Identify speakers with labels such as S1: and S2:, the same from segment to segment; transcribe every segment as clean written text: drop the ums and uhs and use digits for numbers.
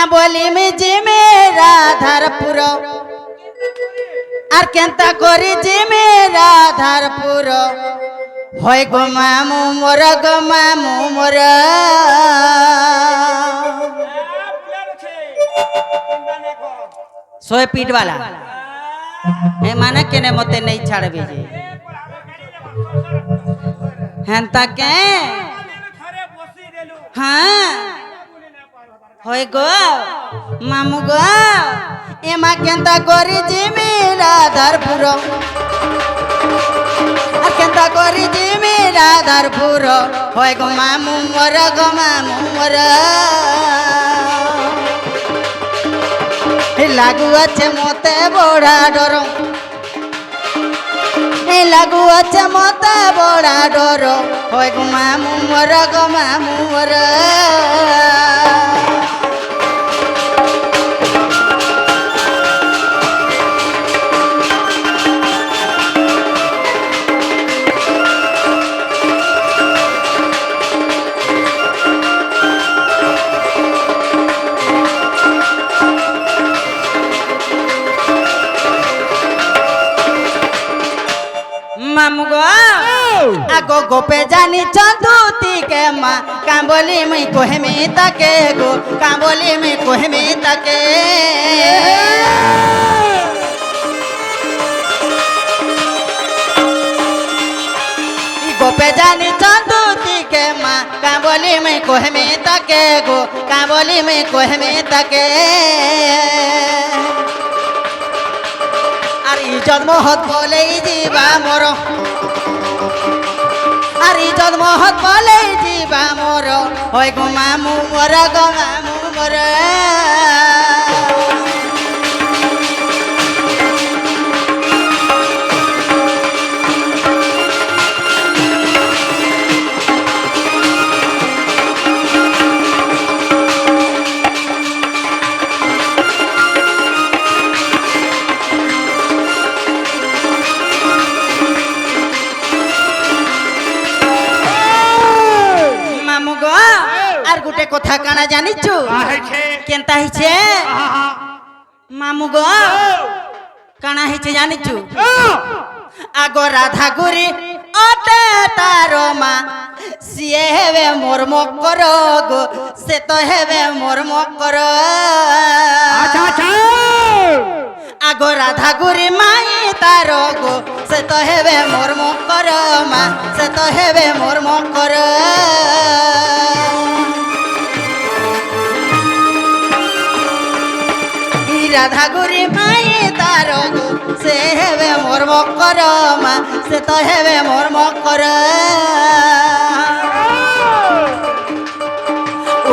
S1: কাবলি মিজি মে রাধারপুর আর কেনতা করি জি মে রাধারপুর হয় গো মামু মোর গো মামু মোর सोए पीठ वाला ए माने केने मते नहीं छाड़बे जे हेंता के हां होय गो मामू गो एमा केनता करी जी मेरा राधारपुर आ केनता करी जी मेरा राधारपुर होय गो मामू मोर गो मामू मोर लागू अच्छे मोते बड़ा डर लागू अच्छे मोते बड़ा डर होय गो मामू मोर गो मामू मोर मामू गो आगो गोपे जानी चंदूती के माँ कांबोली में कोहे में तके गो कांबोली में कोहे में तके गोपे जानी चंदूती के माँ कांबोली में कोहे में तके गो कांबोली में कोहे में तके इज्जत महत बोले जीवा मोर আর ইজ্জত মহৎ বলে জীবা মোর হয় গো মামু মোর গো মামু মোর गोटे कथा काना जानिछु केनता हिचे मामू गो काना हिचे जानिछु आगो राधा गुरी ओटे तारो मा सिए हेवे मोर मकर गो से तो हेवे मोर मकर अच्छा अच्छा आगो राधा गुरी माई तारो गो से तो हेवे मोर मकर मा से तो हेवे मोर मकर राधा गुरी माई तारो गो से हेवे मोर मकर मा से तो हेवे मोर मकर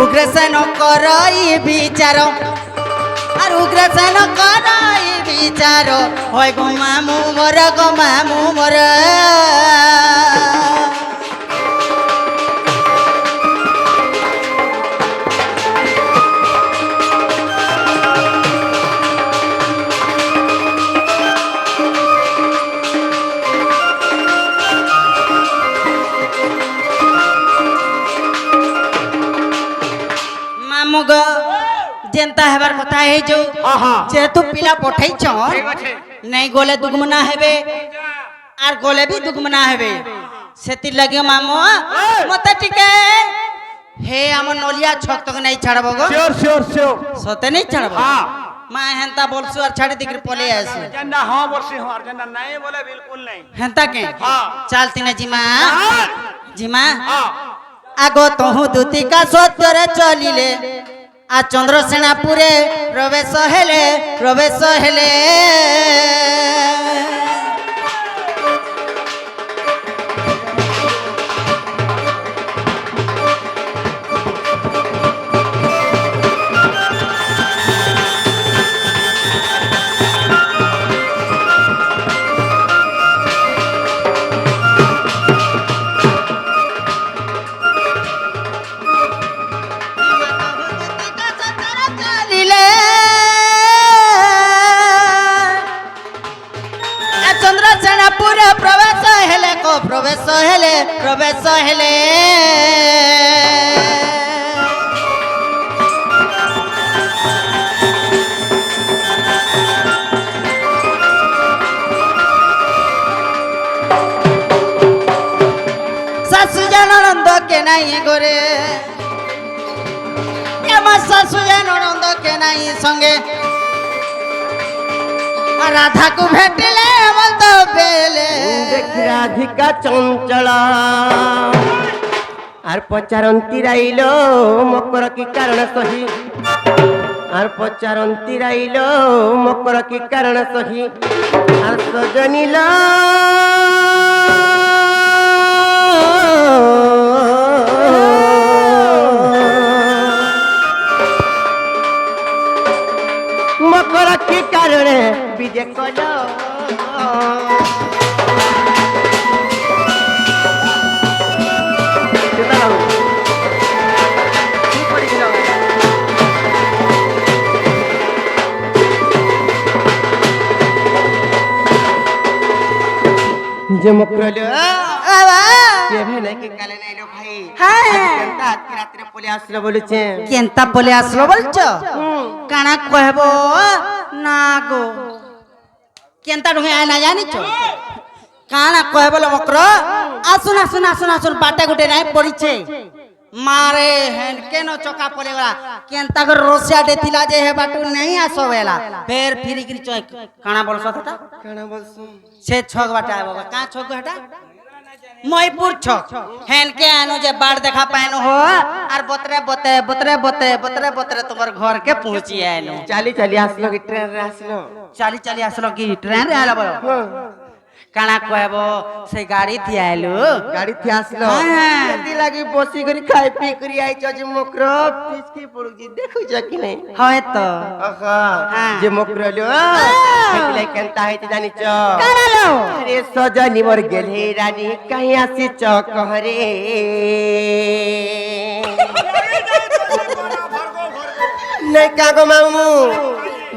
S1: उग्रसेन करई विचार और उग्रसेन करई विचार होय गो मामू मोर गो मामू मोर जेनता हेबार कथा है जो जेतु पिला पठै छ नहीं गोले दुगमना हेबे आर गोले भी दुगमना हेबे सेति लगे मामो मते टिके हे हम नलिया छक तक नहीं छाड़बो गो श्योर श्योर श्योर सते नहीं छाड़बो हां मां हेंता बोलसु और छाड़ी दिकर पले आसी जन्ना हां बोलसी हां जन्ना नहीं बोले बिल्कुल नहीं हेंता के हां चलती ना जी मां आगो तोहु दूती का सत्यर चलिले आ चंद्रसेनापुरे प्रवेश हेले प्रवेश हेले নাই গোরে আমার শাশু ননদ কে নাই সঙ্গে রাধাকু ভেটিলে বলতো বেলে
S2: দেখি রাধিকা চঞ্চল আর পচারন্তি রাইল মকর কি কারণ সহি আর পচারন্তি রাইল মকর কি কারণ সহি আর সজনিল মকর কি কারণে বিজে কল যে মকরল কেভে নাকি কালে নাইলো ভাই
S1: হ্যাঁ
S2: কেনতা আজকে রাত্রে পলে আসলো বলেছে
S1: কেনতা বলে আসলো বলছো কানা কহব না গো কেনতা ঢুকে আয় না জানিছ কানা কহব মকর আসুন আসুন আসুন আসুন বাটা গুটে নাই পড়িছে মারে হেন কেন চকা পড়ে গলা কেনতা করে রসিয়া দেতিলা যে হে বাটু नहीं आसो बेला फिर फिरी गिरी चोय काना बोलसो था
S2: কানা বলছু
S1: से छक बाटा है बाबा का छक हटा मयपुर छक हेन के आनो जे बाढ़ देखा पाएनो हो और बतरे बते बतरे बते बतरे बतरे तुम्हार घर के पहुंची आनो
S2: চালি চালি আসলো কি ট্রেন রে আসলো
S1: चाली चाली आसलो की ट्रेन रे आला बोलो काना कहबो से गाड़ी थी आइलो
S2: গাড়ি থি আসলো
S1: হ্যাঁ।
S2: এতি লাগি বসি করি খাই পি করি আইছ যে মকর পিসকি পড়ুছি দেখুছ কি নাই
S1: হয় তো
S2: আহা
S1: হ্যাঁ।
S2: যে মকরলো হেতলে কেনতা হইতে জানিছ
S1: কানালো
S2: আরে সজনি মোর গেলে রানী কাহি আসিছ কহরে নাই কাগো মামু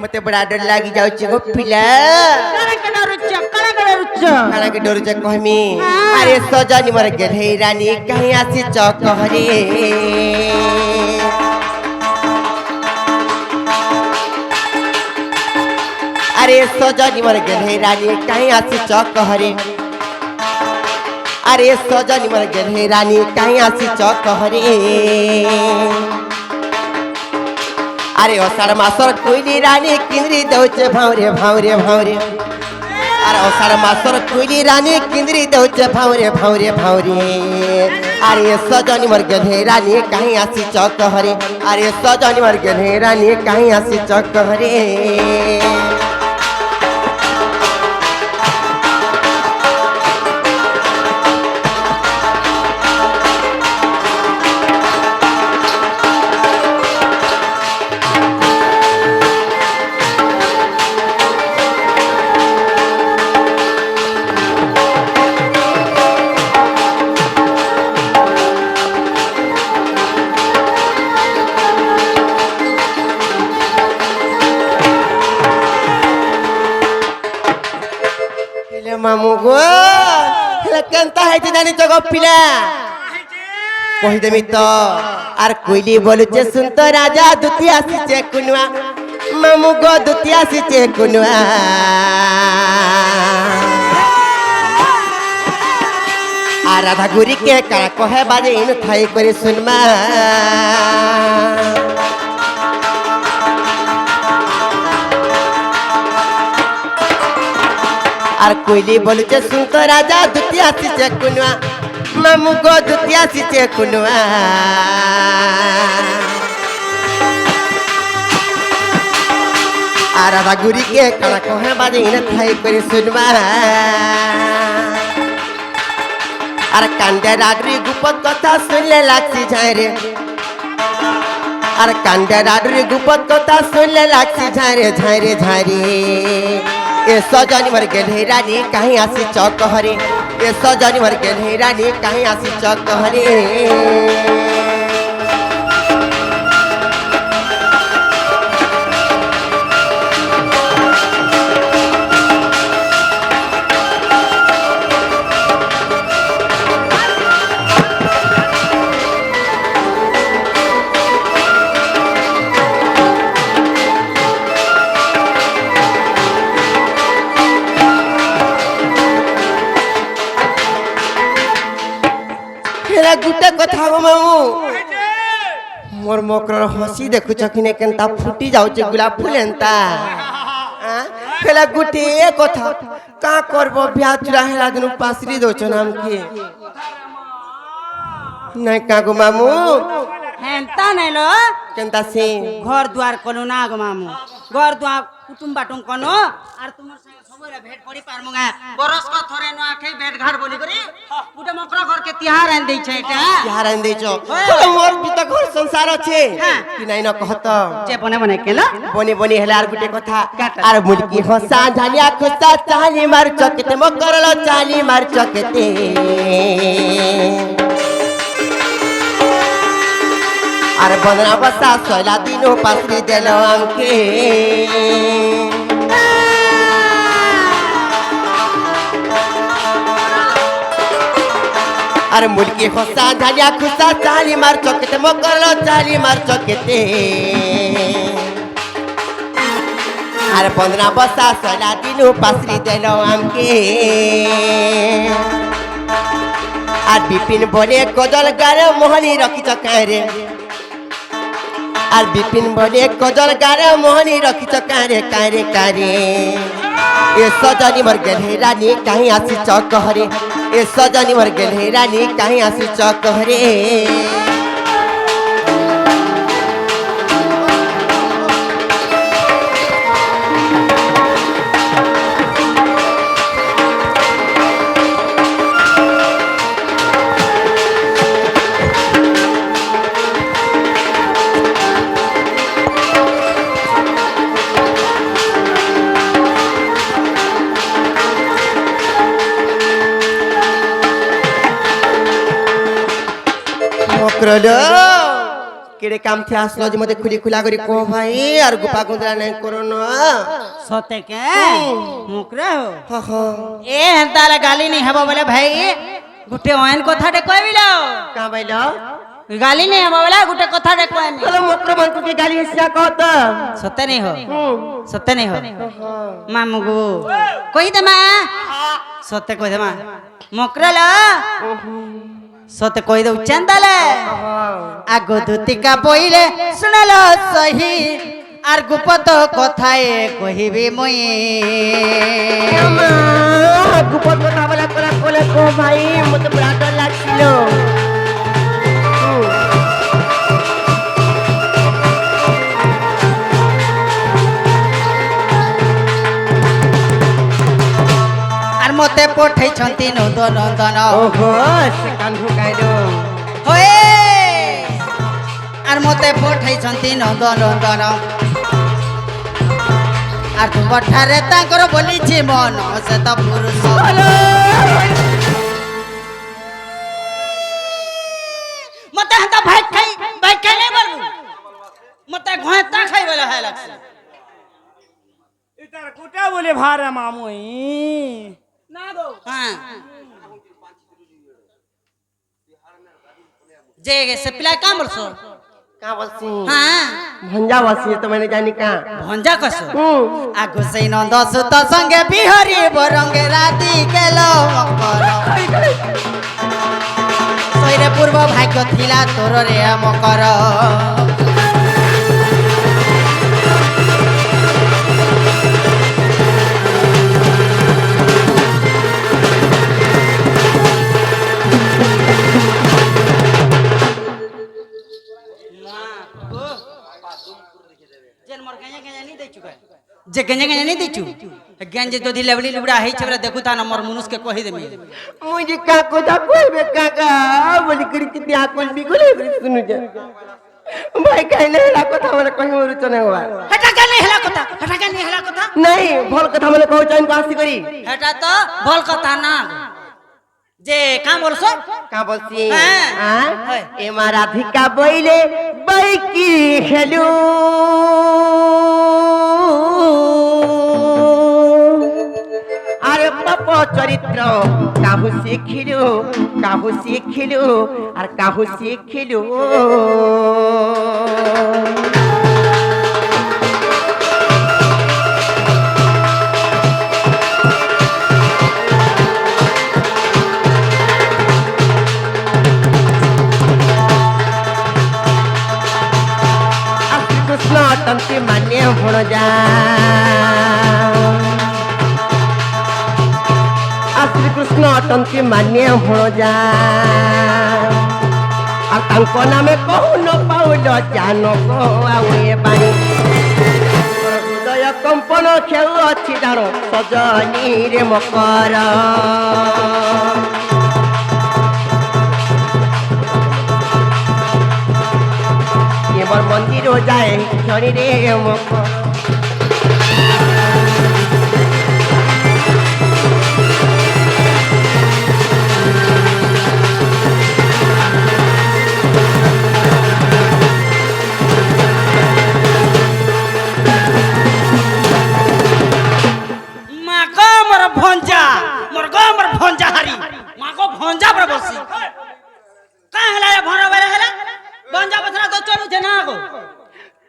S2: মতে বড়া ডর লাগি যাଉଛି গো পিলা কানা के डर जे कहमी अरे सजनी मोर गेले रानी कहीं आसी चकहरे अरे सजनी मोर गेले रानी कहीं आसी चकहरे अरे सजनी मोर गेले रानी कहीं आसी चकहरे अरे अषाढ़ मासर कोइली रानी किंद्री दौचे भावरे भावरे भावरे अरे अषाढ़ मासर कोइली रानी किंद्री दौचे भावरे भावरे भावरे अरे सजनी मोर गेले रानी कहीं आसी चकहरे अरे सजनी मोर गेले रानी कहीं आसी चकहरे मामू गो केनता है जानी तो पिला कही देमी तो आर कोइली बोलुचे सुन तो राजा दुती आसीचे कुनुआ मामू गो दुती आसीचे कुनुआ आ राधा गुरी के का कहे बाजे इन थाई करे सुनमा আর কইলি বলছে শুন তো রাজা দুটি আসিছে কুনুয়া মামু গো দুটি আসিছে কুনুয়া আর রাধা গুরি কে কালা কহে বাজে ইনে থাই করে শুনবা আর কান্দে রাডরি গুপত কথা শুনলে লাগছি ঝাইরে আর কান্দে রাডরি গুপত কথা শুনলে লাগছি ঝাইরে ঝাইরে ঝাইরে ए सजनी मर गेले रानी कहीं आसी चकहरे ए सजनी मर गेले रानी कहीं आसी चकहरे गुटा গুটে কথা গো মামু মোর মকর হসি দেখুছ কিনে কেনতা ফুটি যাচ্ছে গোলাপ ফুল এন্তা হেলা গুটে কথা কা করব বিয়া চুরা হেলা দিন পাসরি দউছ নামকে নাই কা গো মামু
S1: হেনতা নাই লো
S2: কেনতা সে
S1: ঘর দুয়ার কোনো না গো মামু ঘর দুয়ার কুটুম বাটুম কোনো আর তোমার সঙ্গে সবরে ভেট পড়ি পারমুগা বরস ক থরে ন আখে ভেট ঘাট বলি করি গুটে মকরা ঘর কে তিহার আন দেইছে এটা
S2: তিহার আন দেইছ মোর বিত ঘর সংসার আছে কি নাই ন কহত
S1: যে বনে বনে কেলা
S2: বনি বনি হেলা আর গুটে কথা আর মুলকি হসা ঝালিয়া খুসা চালি মার চকেতে মকরলো চালি মার চকেতে আর বদনা বসা সয়লা দিনো পাসরি দেল আমকে আর মুলকি হসা ঝালিয়া খুসা চালি মার চকেতে মকরলো চালি মার চকেতে আর বদনা বসা সয়লা দিনো পাসরি দেল আমকে আর বিপিন বলে কজল গারে মোহনী রখিছ কারে আর বিপিন বলে কজল গারে মোহনী রখিছ কারে কারে কারে এ সজনী মর গেলে রানী কাহি আসি চকহরে এ সজনী মর গেলে রানী কাহি আসি চকহরে মকরলো কেড়ে কাম থে আসলো যে মতে খুলি খুলা করি কো ভাই আর গোপা গুন্দরা নাই করো না
S1: সতে কে মুকরা
S2: হ হ
S1: এ হেনতালা গালি নি হবো বলে ভাই গুটে অয়ন কথাটা কইবিলো
S2: কা বাইলো
S1: গালি নি হবো বলে গুটে কথাটা কইমি
S2: চলো মকর মানকু কে গালি হিসা কত
S1: সতে नहीं हो सत्य नहीं हो मामुगु कही दे मा सत्य कही दे मा मकरला सत्य कही दे चंदाले आगो दुतिका बोइले सुनलो सही আর গুপত কথায় কহিবি মই
S2: গুপত কথা বলা কলা কলা কো ভাই মতে বড় ডর লাগছিল
S1: আর মতে পঠাইছন্তি নন্দন নন্দন
S2: ওহো সে কান ঢুকাইলো
S1: হয়ে আর মতে পঠাইছন্তি নন্দন নন্দন আর তুমঠারে তাঙ্কর বলিছি মন সে তো পুরুষ মতে হাতা ভাত খাই নাই বলবু মতে ঘাঁটা খাই বলে হয় লাগছে
S3: इधर कुटा बोले भारे मामुई ना दो
S1: হ্যাঁ जे से पिला काम बोलছো
S2: का बसी
S1: হ্যাঁ
S2: भंजा बसी तो मैंने जानी का
S1: ভঞ্জা কসো আগো সেই নন্দ সুত সঙ্গে বিহরি বরঙ্গে রাতি গেল মকর সইরে পূর্ব ভাগ্য থিলা তোর রে মকর जे गंजे गंजे नहीं देचु गंजे तो दिलवली लुबड़ा है छबरा देखु ता नंबर मनुष्य के कहि देमी
S2: मुझे का को दा कोई बे काका बोली करी कितनी आकुल भी गोले सुनु जा भाई कहले हला कथा बोले कहि मोर चने हुआ
S1: हटा के नहीं हला कथा
S2: नहीं भल कथा बोले कहू चाइन पासी करी
S1: हटा तो भल कथा ना जे काम बोलसो
S2: का बोलसी
S1: हां
S2: ए मारा धिका बोइले बाई की खेलू আরে পাপ চরিত্র কাহু শিখিলু আর কাহু শিখিলু শ্রীকৃষ্ণ তন্ত্রী মানে ভণ যা শ্রীকৃষ্ণ তন্ত্রী মানে ভণ যা আর তাঙ্ক নামে কৌন পাউল জান আউে বাণী হৃদয় কম্পন খেউ অছি জাণ সজনী রে মকর এবার মন্দির যায় ক্ষণি রে মকর
S1: ভঞ্জা হারি মাগো ভঞ্জা পরে বসি কাই হেলা ভর বেলা হেলা ভঞ্জা বসরা তো চলুছে না গো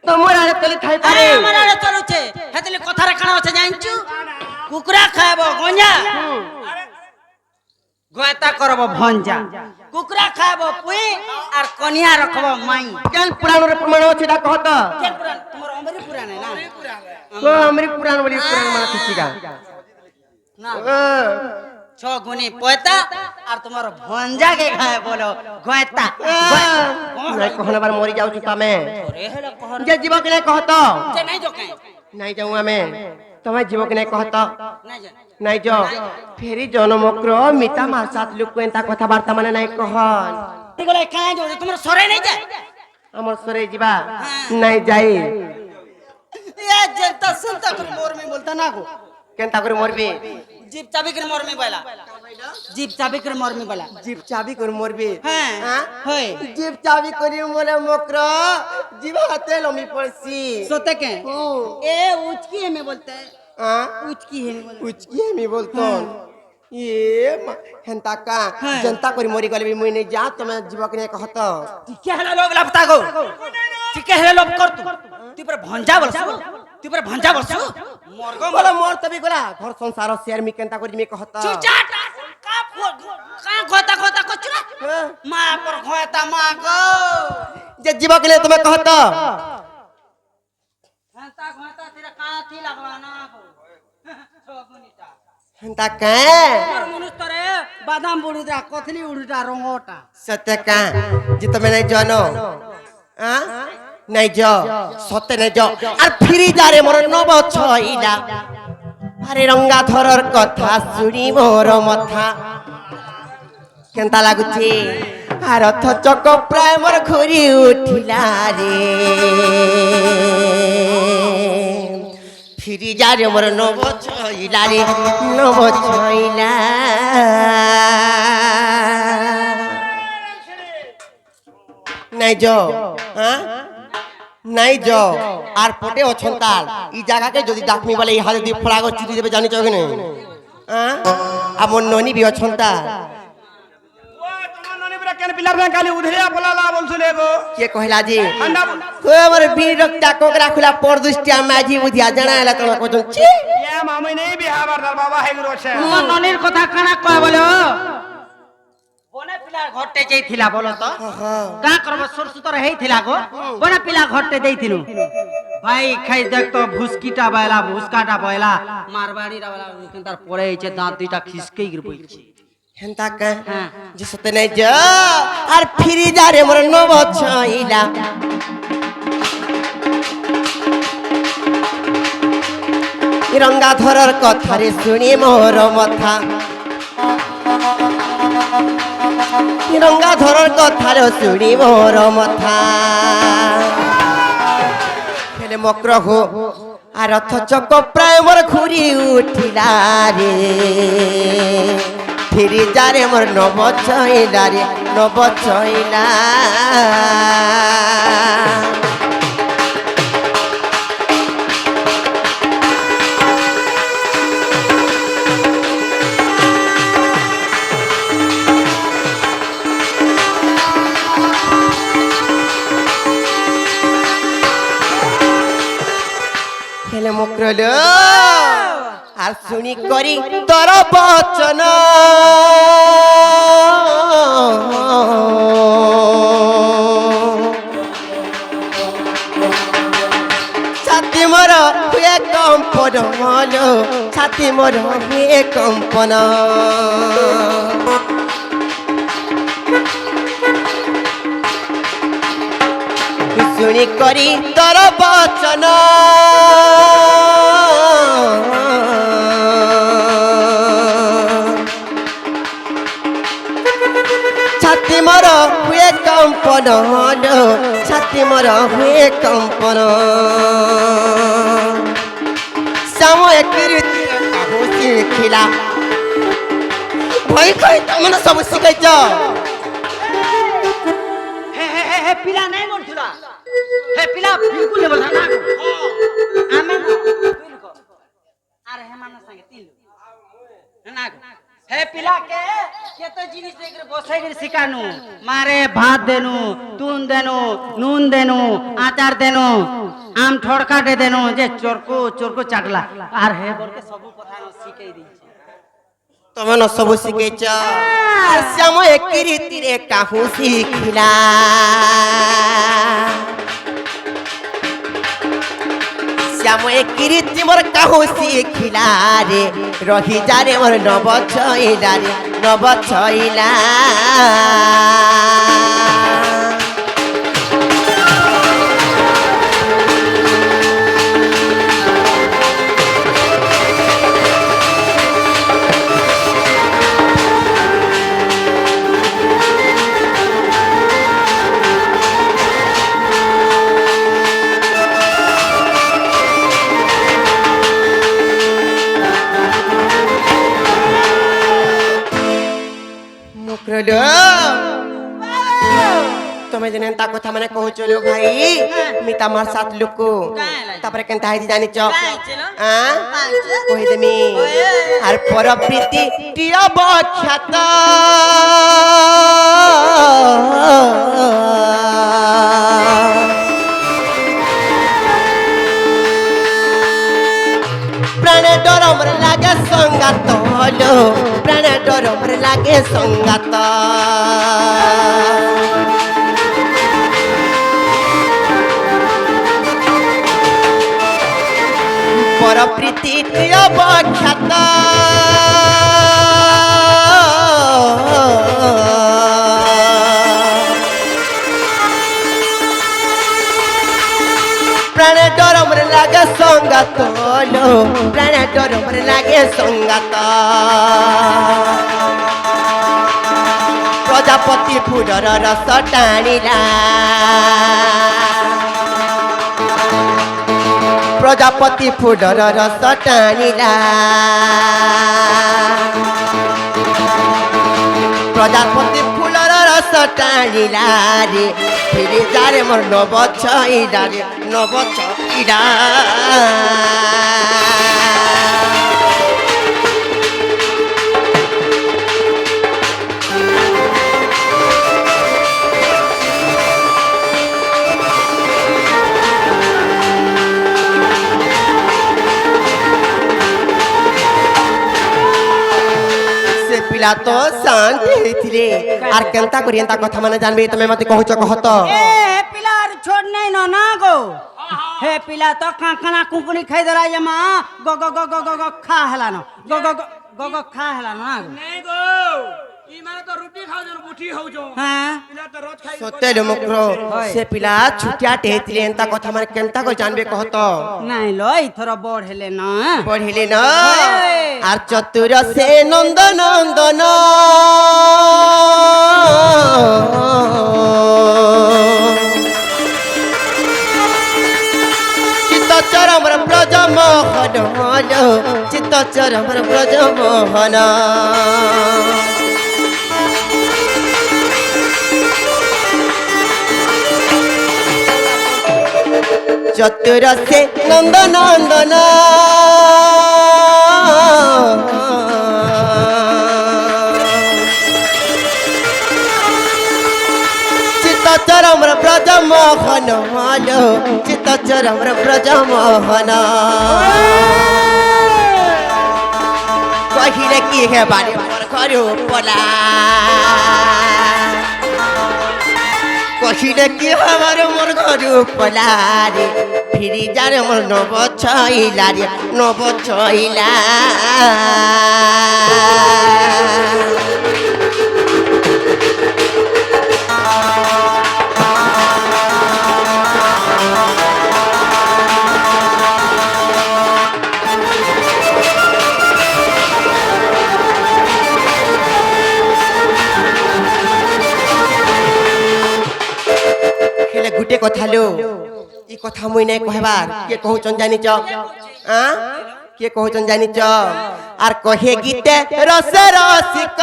S2: তোমার আরে তলি থাই পারে
S1: আরে আমার আরে চলুছে হেতলি কথারে কানা আছে জানছু কুকুরা খাইব গঞ্জা গোয়তা করব ভঞ্জা কুকুরা খাইব পুই আর কনিয়া রাখব মাই
S2: কেন পুরাণরে প্রমাণ আছে এটা কহত
S1: কেন পুরাণ তোমার অমরি পুরাণ না
S2: তো আমরি পুরাণ বলি পুরাণ মানে কিছিগা
S1: না ছ গুনি পয়তা আর তোমার ভঞ্জা কে খায় বলো গোয়তা
S2: নাই কহনা বার মরি যাউଛୁ তমে
S1: রে হেলা কহর
S2: যে জীব কে নাই কহত
S1: যে নাই जो কাই
S2: নাই যাও আমি তমে জীব কে নাই কহত
S1: নাই যে
S2: নাই য ফেরি জনমক্র মিতা মাসাত লোক এন্তা কথা বার্তা মানে নাই কহন
S1: এগুলা কাই जो তোমার সরে নাই যায়
S2: আমার সরে ଯିବା নাই যাই
S1: এ জেতা সুলতা করে মরমি বলতা না গো
S2: কেনতা করে মরবি
S1: जीप चाबी कर मरमी वाला जीप चाबी कर मरमी वाला
S2: জিপ চাবি করে মরবি
S1: हां होय
S2: জিপ চাবি করে মরে মক্র জিব হাতে লমি পড়ছি
S1: सोते के ए उचकी है में बोलते है
S2: हां
S1: उचकी है बोलते
S2: উচকি আমি বলতো হেন্তা কা জনতা করে মরি গলে মুই নে যা তুমি জীবক নে কহত
S1: ठीक है लोग लपता गो ठीक है लोग कर तू पर भंजा बोलसु तू पर भंजा बोलसु मरगो
S2: বলে মর তবে গলা ঘর সংসার শেয়ার মি কেনতা করে মি কহত
S1: चुचाट का गोता गोता कचरा मा पर गोता मा गो
S2: যে জীবক নে তুমি কহত
S1: हंता गोता तेरा का थी लगवाना गो छोगुनीता
S2: হেন্তা কা
S1: और मनुष्य रे बादाम बुड़ीदा कथली उड़ीदा रंगोटा
S2: সত্য কা যে তুমি নাই জানো হ্যাঁ নাই য সত্য নাই য আর ফিরি যারে মোর নব ছইলা আরে রঙ্গা ধরর কথা শুনি মোর মথা কেনতা লাগুছি আর অথ চক প্রায় মোর ঘুরি উঠিলা রে ফিরি যারে মোর নব ছইলা রে নব ছইলা নাই য হ্যাঁ নাই য আর পটে অছন্তাল ই জায়গাকে যদি ডাকমি বলে এই হাতে দিয়ে ফড়াগো চিঠি দেবে জানিছ কি নাই হ্যাঁ আমার ননি বি অছন্তাল
S3: তোমার ননি বড় কেন পিলার না খালি উধরিয়া বলালা বলছলে গো
S2: কে কহিলা যে
S3: ঠান্ডা
S2: কো আমার বীর রক্তা কোকরা খুলা পরদুষ্টিয়া মাঝি বুঝিয়া জানাইলা তোমা কজন ছি
S3: ইয়া মামই নেই বিহাবার দর বাবা হেগুর আছে
S1: তোমার ননির কথা কানা কয় বলো বনে পিলা ঘরতে যাইছিলা বলো তো কা করব সুরসুতর হেইছিলা গো বনে পিলা ঘরতে যাইছিলু ভাই খাই দেখ তো ভুসকিটা বাইলা ভুসকাটা বাইলা মারবাড়ি রাওলা তার পড়ে এইছে দাঁত দুইটা খিসকেই গির বইছে
S2: হেন্তা কা যে সতে নাই য আর ফিরি যারে মোর নব ছইলা রঙ্গা ধরর কথারে শুনি মোর মথা রঙ্গা ধরর কথারে শুনি মোর মথা হেলে মক্র হো আর অথ চক প্রায় মোর ঘুরি উঠিলা রে ফিরি যারে মোর নব ছইলা রে নব ছইলা হেলে মুক্রল আর শুনি করি তোর বচন মোর হুয়ে কম্পন হলো ছাতি মোর হুয়ে কম্পন শুনি করি তোর বচন ছাতি মোর হুয়ে কম্পন হলো ছাতি মোর হুয়ে কম্পন সময় কীর্তি শিখিলা ভয় খাই তোমরা সব শিখাইছ
S1: हे पिला नहीं मोरथुला हे पिला बिल्कुल नहीं बोलता ना आमे अरे हे माना संगे तीन ना हे पिला के तो जिनिस देकर बसाई कर सिकानु मारे भात देनु तून देनु नून देनु आचार देनु आम ठोड़का दे देनु जे चोरको चाटला आर हे बोल के सब कथा न सिकाई दी
S2: তোমন সব শিখেছ আর শ্যাম একই রীতিরে কাহু শিখিলা শ্যাম একই রীতি মোর কাহু শিখিলা রে রহি যা রে মোর নব ছইলা রে নব ছইলা তুমি যেন তা কথা মানে কହୁଛ লো ভাই मी तमार साथ लोक तापर केनता है जानि छ हां कहि देमी आर पर प्रीति टिया बख्यात प्राण डर हमर लागे संगात लो प्राण डर हमर लागे संगात पर प्रीति टिया बख्यात प्राण डर हमर लागे संगात लो प्राण डर हमर लागे संगात प्रजापति फुलर रस टाणिला प्रजापति फुलर रस टाणिला प्रजापति फुलर रस टाणिला रे फिरे जारे मोर नब छइला रे नब छइला पिला तो शांति हेथिले आर केनता करी एंता कथा माने जानबे तमे मते कहउछ कहत
S1: ए पिला छोड़ नहीं न ना गो हे पिला तो काकना कुकुनी खाई दरा जमा गो गो गो गो गो गो खा हला न गो गो गो गो खा हला न
S3: नहीं गो ई माने तो रोटी खाओ जो बुठी हो जो
S1: हां
S3: पिला तो रोज खाई
S2: सत्य मुक्रो से पिला छुटिया हेथिले एंता कथा माने केनता को जानबे कहत
S1: नहीं लो इथर बड़ हेले न
S2: पढ़िले न आर चतुर से नंद नंदन चित्त चरम ब्रज मोहन चित्त चरम ब्रज मोहन चतुर से नंद नंदन चित्त चरम ब्रज मोहन चित्त चरम ब्रज मोहन कहिले की है बारे करो पला कहिले की हमारे मोर घर पला रे ফিরি যারে মোর নব ছইলা রে নব ছইলা ହେଲେ ଗୁଟେ କଥା लो ଇ କଥା ମୁଇଁ ନାଇଁ କହିବାର କିଏ କହୁଛନ୍ ଜାନିଛ କିଏ କହୁଛନ୍ ଜାନିଛ ଆର୍ କହେ ଗୀତେ ରସ ରସିକ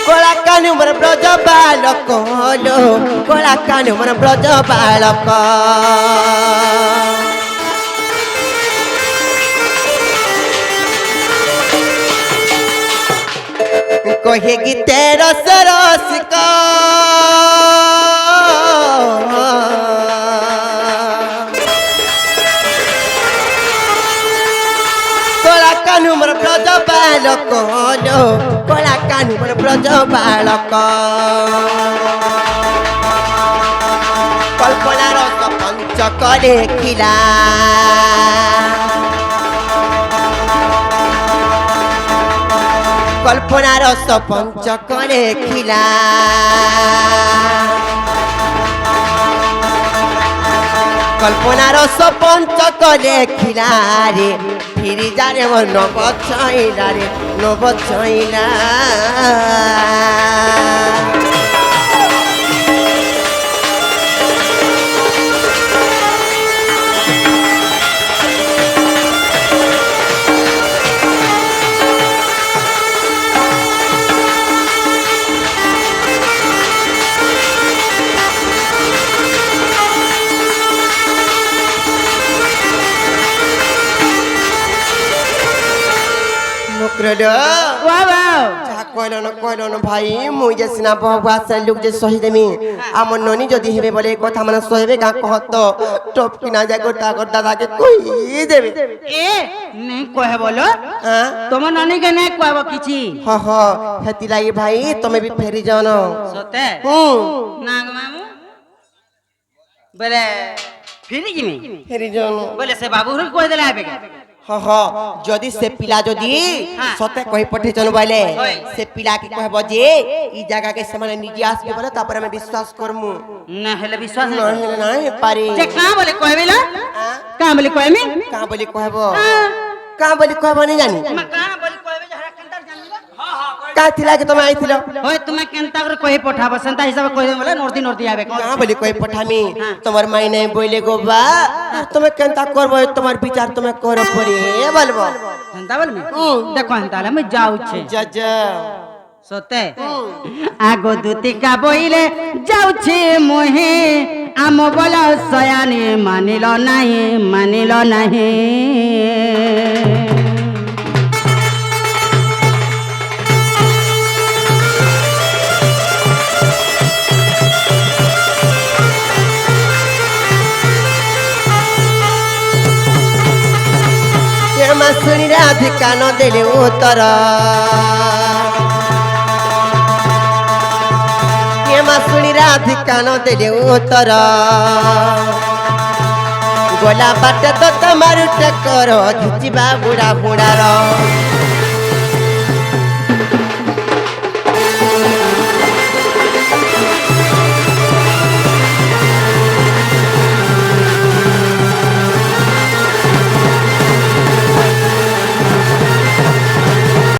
S2: କଳା କାନୁ ମୋର ବ୍ରଜ ବାଳକ ଲୋ କଳା କାନୁ ମୋର ବ୍ରଜ ବାଳକ कहे गीते रस रसिक कला कानू मोर ब्रज बालक लो कला कानू मोर ब्रज बालक कल्पना रस पंचक देखिला कल्पना रस पंचक देखिला कल्पना रस पंचक देखिला रे फिर जा रे वो नव छइला रे नव छइला कहलन भाई मुझे जे सिना बहुआ से लोग जे सही देमी आम ननी जदि हेबे बोले कथा मन सहेबे गा कहत टप किना जा गोटा गोटा दाके कहि देबे
S1: ए नहीं कहे बोलो तुम ननी के नहीं कहबो किछि
S2: ह हेति लागि भाई तमे भी फेरी जानो
S1: सते नाग मामू बोले फेरी जानो बोले से बाबू रे कह देला हेबे
S2: जदि से पिला जदि सते कहि पठे चल बाइले से पिला के कहबो जे ई जगह के समान निजी आसबे बोले तापर हम विश्वास करमु
S1: ना हेले विश्वास
S2: नहीं पारी
S1: जे का बोले कहबेला का बोले कहबो
S2: का बोले कहबो नहीं जानी
S1: मैं का बोले कहबे जे हरा कंटर जानली
S2: का थिला के तुम आइथिलो
S1: होय तुम केनता कर कहि पठाबो संता हिसाब कहि बोले नोर्दी आबे
S2: का बोले कहि पठामी तुम्हार माई नहीं बोले गोबा तुम केनता करबो तुम्हार विचार तुम कर पड़ी बोलबो
S1: हंता बोल में देखो हंता मैं जाऊ छे
S2: जा
S1: सते आगो दुतिका बोइले जाऊ छे मोहे आम बोला सयानी मानिलो नाही
S2: सुनी राधिका न देले उत्तर सुनी राधिका न देले उत्तर गोला बाट तो तमार टकर घिचिबा बुढ़ा बुढ़ार